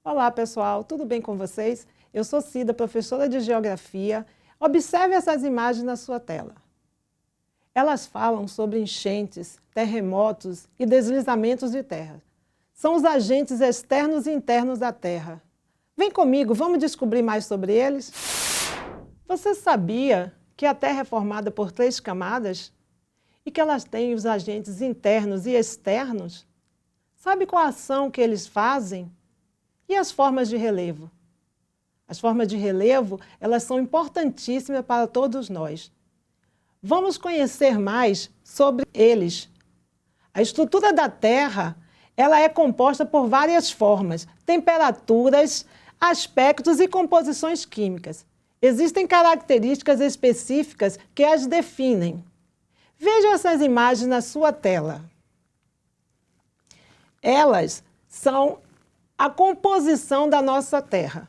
Olá, pessoal, tudo bem com vocês? Eu sou Cida, professora de Geografia. Observe essas imagens na sua tela. Elas falam sobre enchentes, terremotos e deslizamentos de terra. São os agentes externos e internos da Terra. Vem comigo, vamos descobrir mais sobre eles? Você sabia que a Terra é formada por 3 camadas? E que elas têm os agentes internos e externos? Sabe qual a ação que eles fazem? E as formas de relevo? As formas de relevo, elas são importantíssimas para todos nós. Vamos conhecer mais sobre eles. A estrutura da Terra, ela é composta por várias formas, temperaturas, aspectos e composições químicas. Existem características específicas que as definem. Veja essas imagens na sua tela. Elas são a composição da nossa Terra.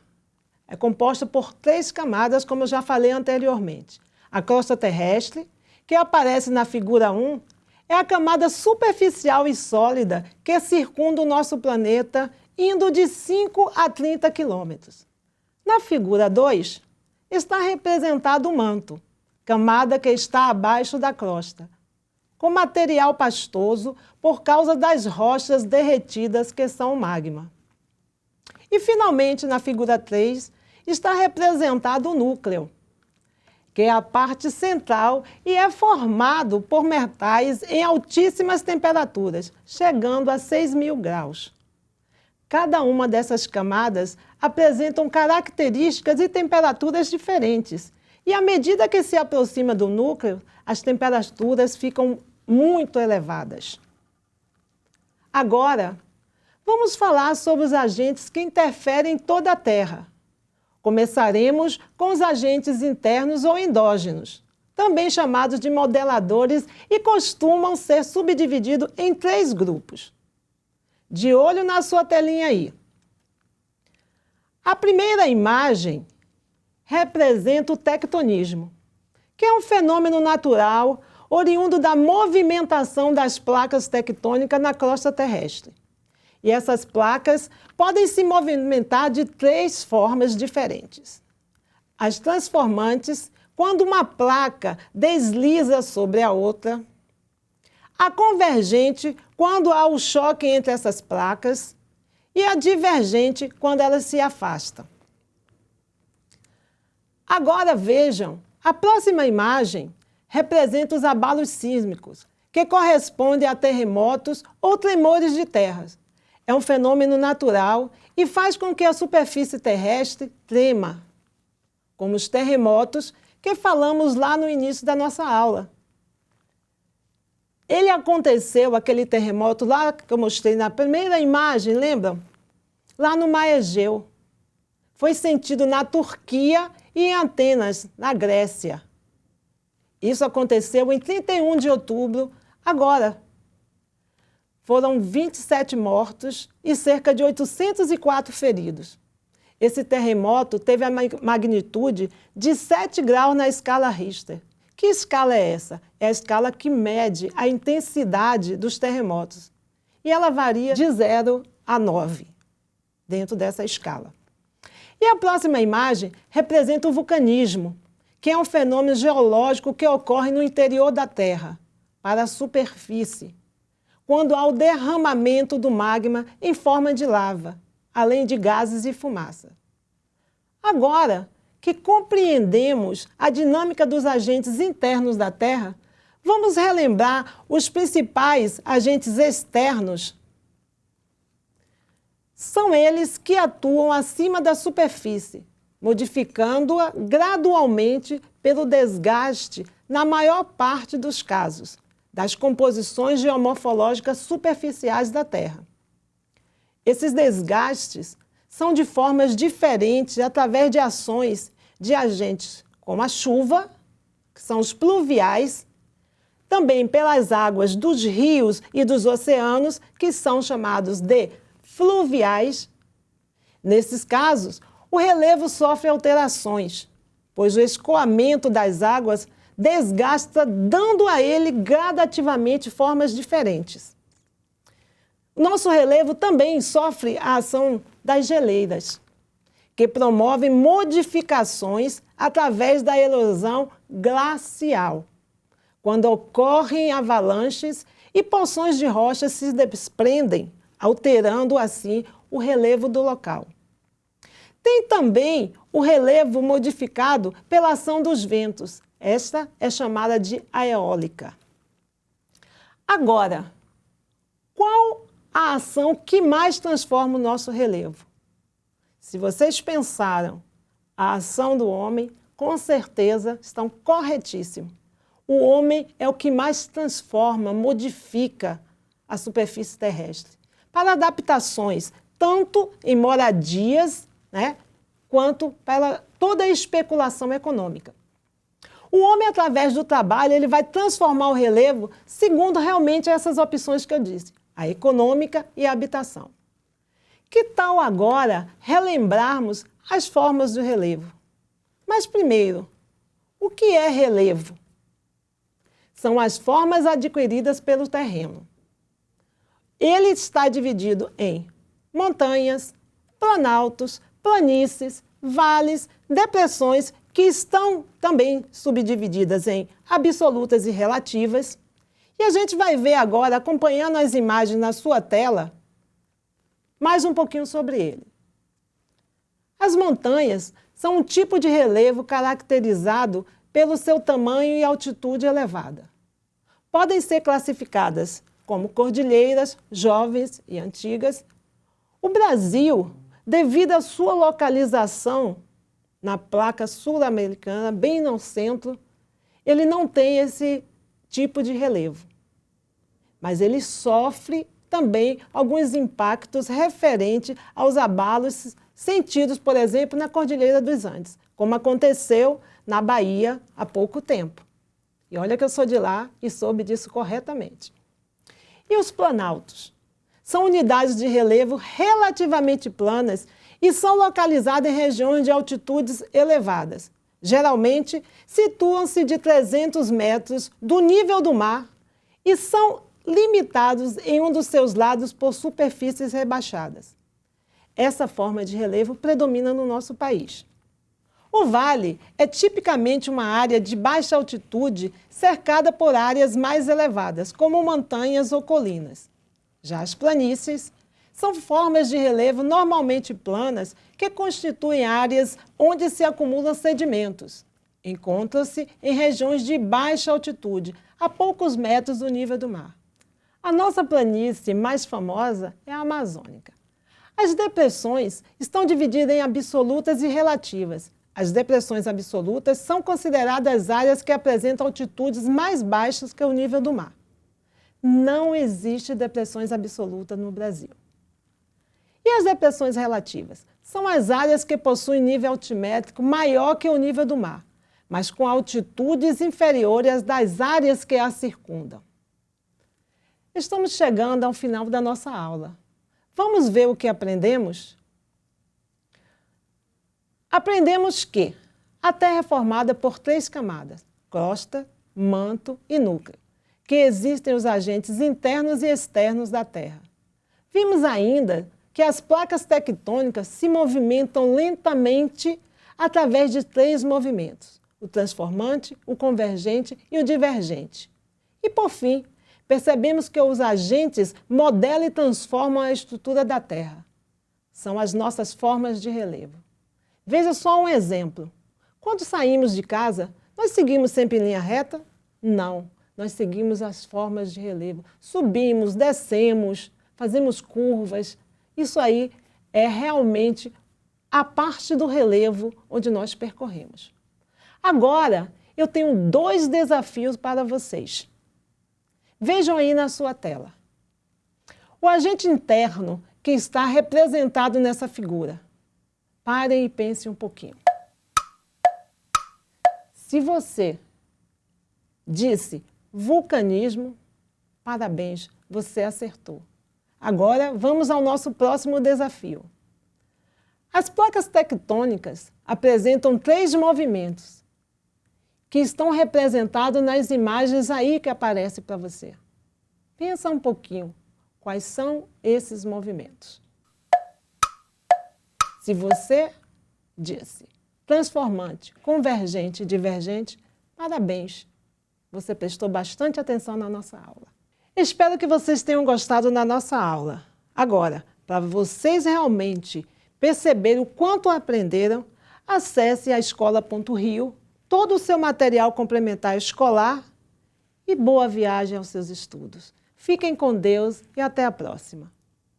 É composta por 3 camadas, como eu já falei anteriormente. A crosta terrestre, que aparece na figura 1, é a camada superficial e sólida que circunda o nosso planeta, indo de 5 a 30 quilômetros. Na figura 2, está representado o manto, camada que está abaixo da crosta, com material pastoso por causa das rochas derretidas que são o magma. E, finalmente, na figura 3, está representado o núcleo, que é a parte central e é formado por metais em altíssimas temperaturas, chegando a 6.000 graus. Cada uma dessas camadas apresentam características e temperaturas diferentes. E à medida que se aproxima do núcleo, as temperaturas ficam muito elevadas. Agora, vamos falar sobre os agentes que interferem em toda a Terra. Começaremos com os agentes internos ou endógenos, também chamados de modeladores e costumam ser subdivididos em 3 grupos. De olho na sua telinha aí. A primeira imagem representa o tectonismo, que é um fenômeno natural oriundo da movimentação das placas tectônicas na crosta terrestre. E essas placas podem se movimentar de 3 formas diferentes. As transformantes, quando uma placa desliza sobre a outra. A convergente, quando há o choque entre essas placas. E a divergente, quando elas se afastam. Agora vejam, a próxima imagem representa os abalos sísmicos, que correspondem a terremotos ou tremores de terras. É um fenômeno natural e faz com que a superfície terrestre trema, como os terremotos que falamos lá no início da nossa aula. Ele aconteceu, aquele terremoto lá que eu mostrei na primeira imagem, lembram? Lá no Mar Egeu. Foi sentido na Turquia e em Atenas, na Grécia. Isso aconteceu em 31 de outubro, agora. Foram 27 mortos e cerca de 804 feridos. Esse terremoto teve a magnitude de 7 graus na escala Richter. Que escala é essa? É a escala que mede a intensidade dos terremotos. E ela varia de 0 a 9, dentro dessa escala. E a próxima imagem representa o vulcanismo, que é um fenômeno geológico que ocorre no interior da Terra, para a superfície, quando há o derramamento do magma em forma de lava, além de gases e fumaça. Agora que compreendemos a dinâmica dos agentes internos da Terra, vamos relembrar os principais agentes externos. São eles que atuam acima da superfície, modificando-a gradualmente pelo desgaste na maior parte dos casos, das composições geomorfológicas superficiais da Terra. Esses desgastes são de formas diferentes através de ações de agentes como a chuva, que são os pluviais, também pelas águas dos rios e dos oceanos, que são chamados de fluviais. Nesses casos, o relevo sofre alterações, pois o escoamento das águas desgasta, dando a ele gradativamente formas diferentes. O nosso relevo também sofre a ação das geleiras, que promovem modificações através da erosão glacial, quando ocorrem avalanches e porções de rocha se desprendem, alterando assim o relevo do local. Tem também o relevo modificado pela ação dos ventos. Esta é chamada de eólica. Agora, qual a ação que mais transforma o nosso relevo? Se vocês pensaram a ação do homem, com certeza estão corretíssimos. O homem é o que mais transforma, modifica a superfície terrestre para adaptações, tanto em moradias, quanto para toda a especulação econômica. O homem, através do trabalho, ele vai transformar o relevo segundo realmente essas opções que eu disse, a econômica e a habitação. Que tal agora relembrarmos as formas do relevo? Mas primeiro, o que é relevo? São as formas adquiridas pelo terreno. Ele está dividido em montanhas, planaltos, planícies, vales, depressões, que estão também subdivididas em absolutas e relativas. E a gente vai ver agora, acompanhando as imagens na sua tela, mais um pouquinho sobre ele. As montanhas são um tipo de relevo caracterizado pelo seu tamanho e altitude elevada. Podem ser classificadas como cordilheiras, jovens e antigas. O Brasil, devido à sua localização na placa sul-americana, bem no centro, ele não tem esse tipo de relevo. Mas ele sofre também alguns impactos referentes aos abalos sentidos, por exemplo, na Cordilheira dos Andes, como aconteceu na Bahia há pouco tempo. E olha que eu sou de lá e soube disso corretamente. E os planaltos? São unidades de relevo relativamente planas e são localizadas em regiões de altitudes elevadas. Geralmente, situam-se de 300 metros do nível do mar e são limitados em um dos seus lados por superfícies rebaixadas. Essa forma de relevo predomina no nosso país. O vale é tipicamente uma área de baixa altitude cercada por áreas mais elevadas, como montanhas ou colinas. Já as planícies são formas de relevo normalmente planas que constituem áreas onde se acumulam sedimentos. Encontram-se em regiões de baixa altitude, a poucos metros do nível do mar. A nossa planície mais famosa é a amazônica. As depressões estão divididas em absolutas e relativas. As depressões absolutas são consideradas áreas que apresentam altitudes mais baixas que o nível do mar. Não existe depressões absolutas no Brasil. E as depressões relativas? São as áreas que possuem nível altimétrico maior que o nível do mar, mas com altitudes inferiores às das áreas que as circundam. Estamos chegando ao final da nossa aula. Vamos ver o que aprendemos? Aprendemos que a Terra é formada por 3 camadas, crosta, manto e núcleo, que existem os agentes internos e externos da Terra. Vimos ainda que as placas tectônicas se movimentam lentamente através de 3 movimentos, o transformante, o convergente e o divergente. E, por fim, percebemos que os agentes modelam e transformam a estrutura da Terra. São as nossas formas de relevo. Veja só um exemplo. Quando saímos de casa, nós seguimos sempre em linha reta? Não, nós seguimos as formas de relevo. Subimos, descemos, fazemos curvas. Isso aí é realmente a parte do relevo onde nós percorremos. Agora, eu tenho 2 desafios para vocês. Vejam aí na sua tela. O agente interno que está representado nessa figura. Parem e pensem um pouquinho. Se você disse vulcanismo, parabéns, você acertou. Agora, vamos ao nosso próximo desafio. As placas tectônicas apresentam 3 movimentos que estão representados nas imagens aí que aparecem para você. Pensa um pouquinho. quais são esses movimentos. Se você disse transformante, convergente e divergente, parabéns! Você prestou bastante atenção na nossa aula. Espero que vocês tenham gostado da nossa aula. Agora, para vocês realmente perceberem o quanto aprenderam, acesse a escola.rio, todo o seu material complementar escolar e boa viagem aos seus estudos. Fiquem com Deus e até a próxima!